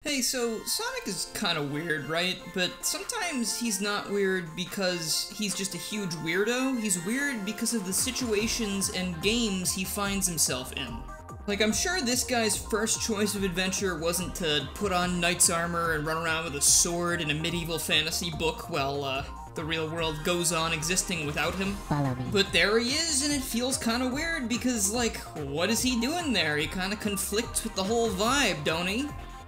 Hey, so Sonic is kinda weird, right? But sometimes he's not weird because he's just a huge weirdo. He's weird because of the situations and games he finds himself in. Like, I'm sure this guy's first choice of adventure wasn't to put on knight's armor and run around with a sword in a medieval fantasy book while, the real world goes on existing without him. Follow me. But there he is, and it feels kinda weird because, like, what is he doing there? He kinda conflicts with the whole vibe, don't he?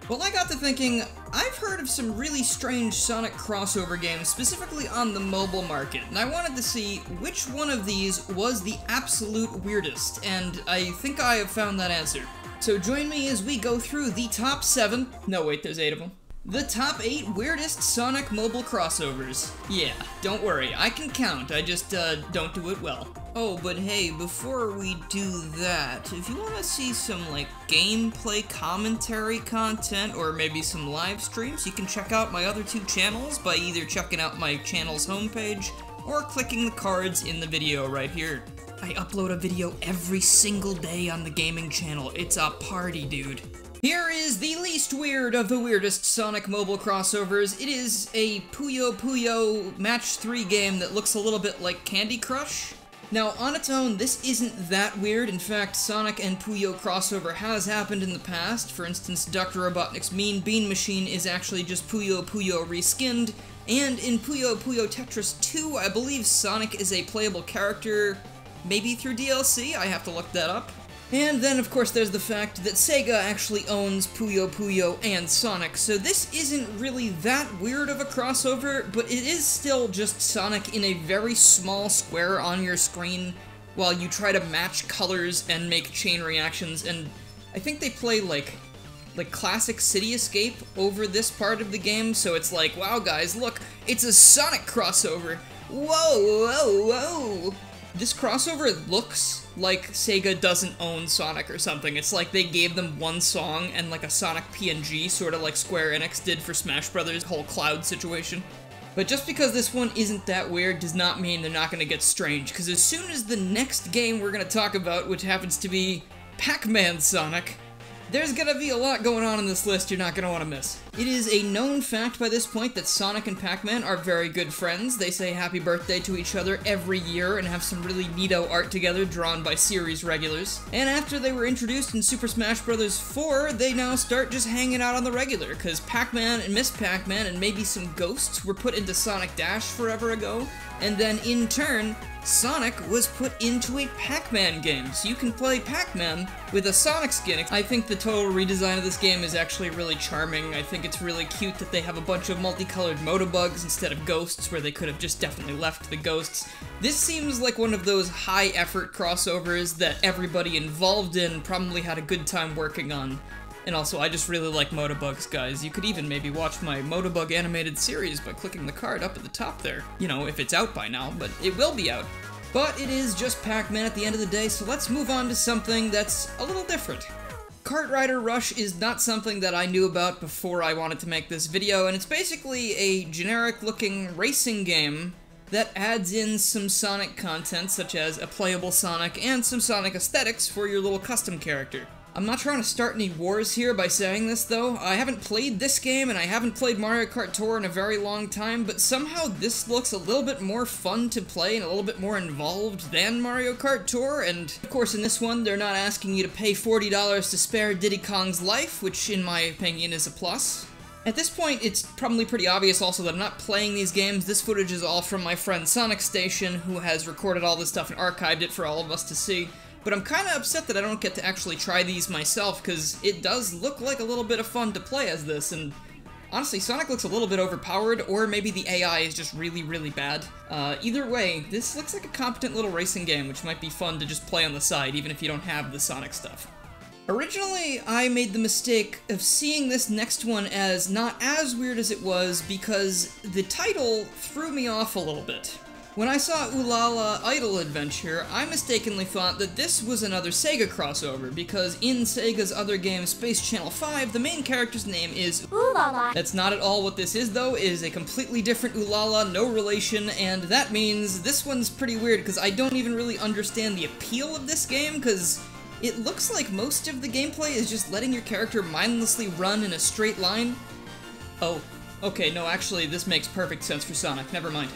Well, I got to thinking, I've heard of some really strange Sonic crossover games, specifically on the mobile market, and I wanted to see which one of these was the absolute weirdest, and I think I have found that answer. So join me as we go through the top 7, no wait, there's 8 of them. The top 8 weirdest Sonic mobile crossovers. Yeah, don't worry, I can count, I just, don't do it well. Oh, but hey, before we do that, if you want to see some, like, gameplay commentary content, or maybe some live streams, you can check out my other 2 channels by either checking out my channel's homepage, or clicking the cards in the video right here. I upload a video every single day on the gaming channel, it's a party, dude. Here is the least weird of the weirdest Sonic mobile crossovers. It is a Puyo Puyo Match 3 game that looks a little bit like Candy Crush. Now, on its own, this isn't that weird. In fact, Sonic and Puyo crossover has happened in the past. For instance, Dr. Robotnik's Mean Bean Machine is actually just Puyo Puyo reskinned. And in Puyo Puyo Tetris 2, I believe Sonic is a playable character, maybe through DLC, I have to look that up. And then, of course, there's the fact that Sega actually owns Puyo Puyo and Sonic, so this isn't really that weird of a crossover, but it is still just Sonic in a very small square on your screen while you try to match colors and make chain reactions, and I think they play, like classic City Escape over this part of the game, so it's like, wow guys, look, it's a Sonic crossover! Whoa, whoa, whoa! This crossover looks like Sega doesn't own Sonic or something. It's like they gave them one song and like a Sonic PNG, sort of like Square Enix did for Smash Brothers, whole cloud situation. But just because this one isn't that weird does not mean they're not going to get strange, because as soon as the next game we're going to talk about, which happens to be PacMan Sonic, there's gonna be a lot going on in this list you're not gonna want to miss. It is a known fact by this point that Sonic and Pac-Man are very good friends. They say happy birthday to each other every year and have some really neato art together drawn by series regulars. And after they were introduced in Super Smash Bros. 4, they now start just hanging out on the regular, because Pac-Man and Miss Pac-Man and maybe some ghosts were put into Sonic Dash forever ago, and then in turn, Sonic was put into a Pac-Man game, so you can play Pac-Man with a Sonic skin. I think the total redesign of this game is actually really charming. I think it's really cute that they have a bunch of multicolored motobugs instead of ghosts, where they could have just definitely left the ghosts. This seems like one of those high-effort crossovers that everybody involved in probably had a good time working on. And also, I just really like motobugs, guys. You could even maybe watch my Motobug animated series by clicking the card up at the top there. You know, if it's out by now, but it will be out. But it is just Pac-Man at the end of the day, so let's move on to something that's a little different. Kart Rider Rush is not something that I knew about before I wanted to make this video, and it's basically a generic-looking racing game that adds in some Sonic content, such as a playable Sonic and some Sonic aesthetics for your little custom character. I'm not trying to start any wars here by saying this, though. I haven't played this game, and I haven't played Mario Kart Tour in a very long time, but somehow this looks a little bit more fun to play and a little bit more involved than Mario Kart Tour, and of course in this one, they're not asking you to pay $40 to spare Diddy Kong's life, which in my opinion is a plus. At this point, it's probably pretty obvious also that I'm not playing these games. This footage is all from my friend Sonic Station, who has recorded all this stuff and archived it for all of us to see. But I'm kinda upset that I don't get to actually try these myself, because it does look like a little bit of fun to play as this, and honestly, Sonic looks a little bit overpowered, or maybe the AI is just really, really bad. Either way, this looks like a competent little racing game, which might be fun to just play on the side, even if you don't have the Sonic stuff. Originally, I made the mistake of seeing this next one as not as weird as it was, because the title threw me off a little bit. When I saw Ulala Idol Adventure, I mistakenly thought that this was another Sega crossover, because in Sega's other game, Space Channel 5, the main character's name is Ulala. That's not at all what this is, though. It is a completely different Ulala, no relation, and that means this one's pretty weird, because I don't even really understand the appeal of this game, because it looks like most of the gameplay is just letting your character mindlessly run in a straight line. Oh, okay, no, actually, this makes perfect sense for Sonic, never mind.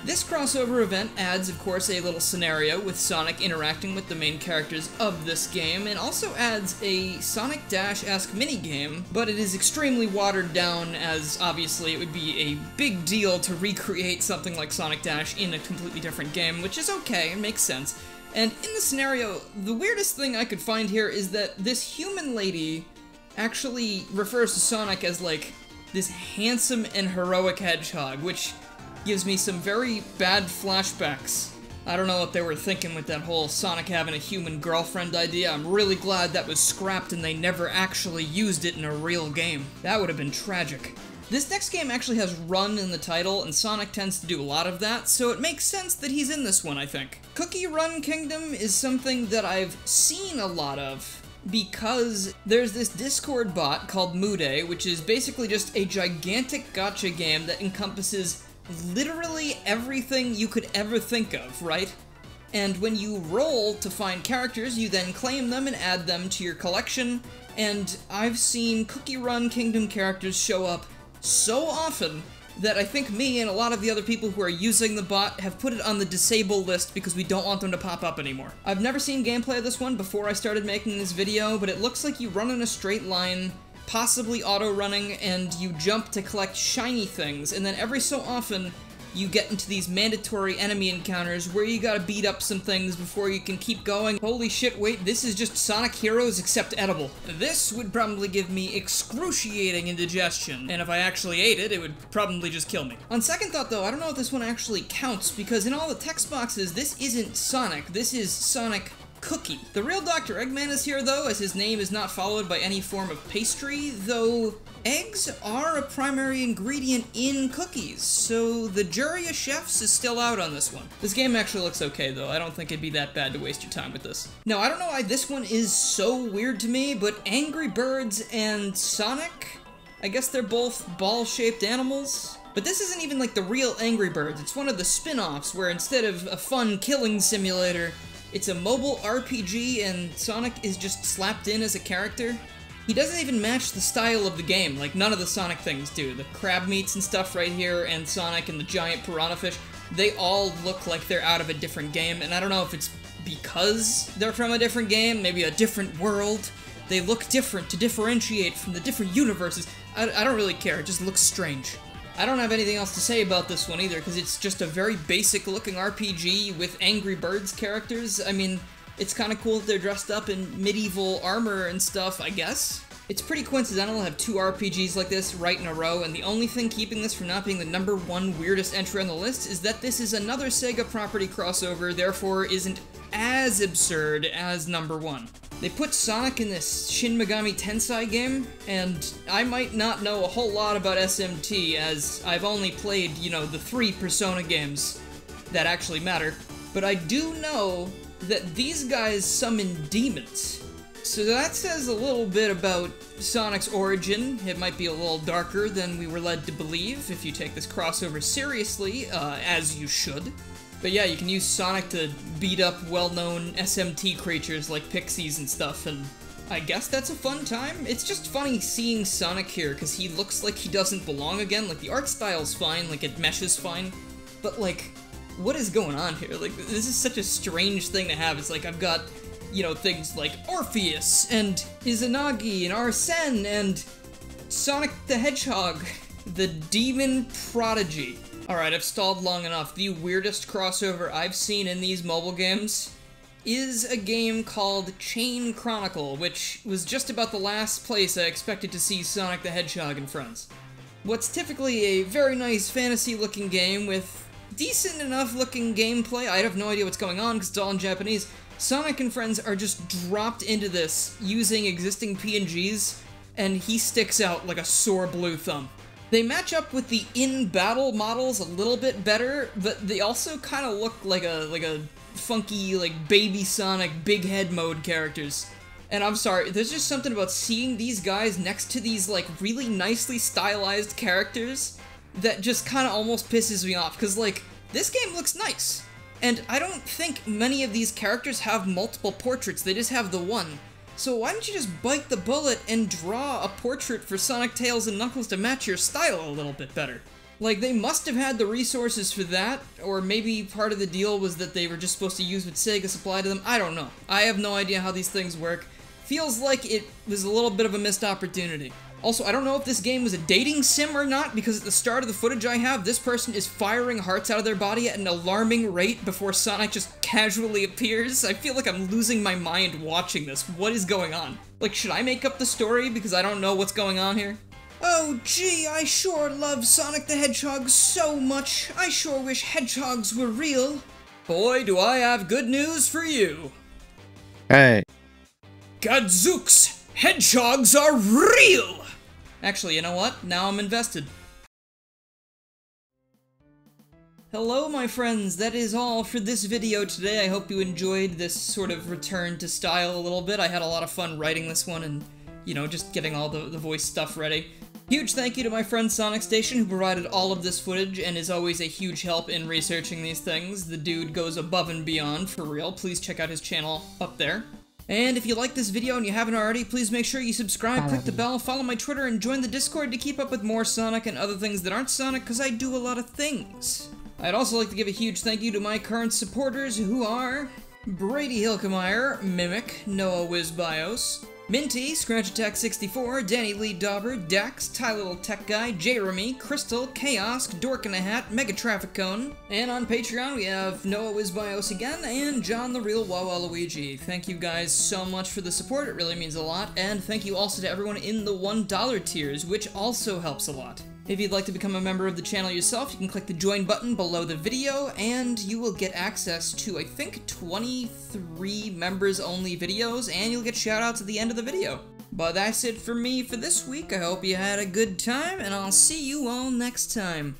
This crossover event adds, of course, a little scenario with Sonic interacting with the main characters of this game, and also adds a Sonic Dash-esque minigame, but it is extremely watered down, as obviously it would be a big deal to recreate something like Sonic Dash in a completely different game, which is okay, it makes sense. And in the scenario, the weirdest thing I could find here is that this human lady actually refers to Sonic as, like, this handsome and heroic hedgehog, which gives me some very bad flashbacks. I don't know what they were thinking with that whole Sonic having a human girlfriend idea. I'm really glad that was scrapped and they never actually used it in a real game. That would have been tragic. This next game actually has run in the title, and Sonic tends to do a lot of that, so it makes sense that he's in this one, I think. Cookie Run Kingdom is something that I've seen a lot of, because there's this Discord bot called Mude, which is basically just a gigantic gacha game that encompasses literally everything you could ever think of, right? And when you roll to find characters, you then claim them and add them to your collection, and I've seen Cookie Run Kingdom characters show up so often that I think me and a lot of the other people who are using the bot have put it on the disable list because we don't want them to pop up anymore. I've never seen gameplay of this one before I started making this video, but it looks like you run in a straight line, possibly auto-running, and you jump to collect shiny things, and then every so often you get into these mandatory enemy encounters where you gotta beat up some things before you can keep going. Holy shit, wait, this is just Sonic Heroes except edible. This would probably give me excruciating indigestion, and if I actually ate it, it would probably just kill me. On second thought though, I don't know if this one actually counts, because in all the text boxes, this isn't Sonic, this is Sonic Cookie. The real Dr. Eggman is here though, as his name is not followed by any form of pastry, though eggs are a primary ingredient in cookies, so the jury of chefs is still out on this one. This game actually looks okay though, I don't think it'd be that bad to waste your time with this. Now, I don't know why this one is so weird to me, but Angry Birds and Sonic, I guess they're both ball-shaped animals? But this isn't even like the real Angry Birds, it's one of the spin-offs where instead of a fun killing simulator, it's a mobile RPG and Sonic is just slapped in as a character. He doesn't even match the style of the game, like none of the Sonic things do. The crab meats and stuff right here, and Sonic and the giant piranha fish, they all look like they're out of a different game, and I don't know if it's because they're from a different game, maybe a different world. They look different to differentiate from the different universes. I don't really care, it just looks strange. I don't have anything else to say about this one either, because it's just a very basic-looking RPG with Angry Birds characters. I mean, it's kind of cool that they're dressed up in medieval armor and stuff, I guess. It's pretty coincidental to have two RPGs like this right in a row, and the only thing keeping this from not being the #1 weirdest entry on the list is that this is another Sega property crossover, therefore isn't as absurd as #1. They put Sonic in this Shin Megami Tensai game, and I might not know a whole lot about SMT, as I've only played, you know, the 3 Persona games that actually matter, but I do know that these guys summon demons. So that says a little bit about Sonic's origin. It might be a little darker than we were led to believe if you take this crossover seriously, as you should. But yeah, you can use Sonic to beat up well-known SMT creatures like pixies and stuff, and I guess that's a fun time. It's just funny seeing Sonic here, because he looks like he doesn't belong again. Like, the art style's fine, like, it meshes fine, but, like, what is going on here? Like, this is such a strange thing to have. It's like, I've got, you know, things like Orpheus, and Izanagi, and Arsene, and Sonic the Hedgehog, the Demon Prodigy. Alright, I've stalled long enough. The weirdest crossover I've seen in these mobile games is a game called Chain Chronicle, which was just about the last place I expected to see Sonic the Hedgehog and friends. What's typically a very nice fantasy-looking game with decent enough looking gameplay, I have no idea what's going on because it's all in Japanese, Sonic and friends are just dropped into this using existing PNGs, and he sticks out like a sore blue thumb. They match up with the in-battle models a little bit better, but they also kind of look like a funky, like, Baby Sonic, Big Head mode characters. And I'm sorry, there's just something about seeing these guys next to these, like, really nicely stylized characters that just kind of almost pisses me off, because, like, this game looks nice. And I don't think many of these characters have multiple portraits, they just have the one. So why don't you just bite the bullet and draw a portrait for Sonic, Tails, and Knuckles to match your style a little bit better? Like, they must have had the resources for that, or maybe part of the deal was that they were just supposed to use what Sega supplied to them. I don't know. I have no idea how these things work. Feels like it was a little bit of a missed opportunity. Also, I don't know if this game was a dating sim or not, because at the start of the footage I have, this person is firing hearts out of their body at an alarming rate before Sonic just casually appears. I feel like I'm losing my mind watching this. What is going on? Like, should I make up the story because I don't know what's going on here? Oh gee, I sure love Sonic the Hedgehog so much. I sure wish hedgehogs were real. Boy, do I have good news for you. Hey. Gadzooks! Hedgehogs are real! Actually, you know what? Now I'm invested. Hello, my friends. That is all for this video today. I hope you enjoyed this sort of return to style a little bit. I had a lot of fun writing this one and, you know, just getting all the voice stuff ready. Huge thank you to my friend Sonic Station, who provided all of this footage and is always a huge help in researching these things. The dude goes above and beyond, for real. Please check out his channel up there. And if you like this video and you haven't already, please make sure you subscribe, click the bell, follow my Twitter, and join the Discord to keep up with more Sonic and other things that aren't Sonic, because I do a lot of things. I'd also like to give a huge thank you to my current supporters, who are Brady Hilkemeyer, Mimic, Noah Wizbios, Minty, Scratch Attack 64, Danny Lee Dauber, Dax, Ty Little Tech Guy, Jeremy, Crystal, Chaos, Dork in a Hat, Mega Traffic Cone, and on Patreon we have Noah Wizbios again, and John the Real Wawa Luigi. Thank you guys so much for the support, it really means a lot, and thank you also to everyone in the $1 tiers, which also helps a lot. If you'd like to become a member of the channel yourself, you can click the join button below the video, and you will get access to, I think, 23 members-only videos, and you'll get shoutouts at the end of the video. But that's it for me for this week. I hope you had a good time, and I'll see you all next time.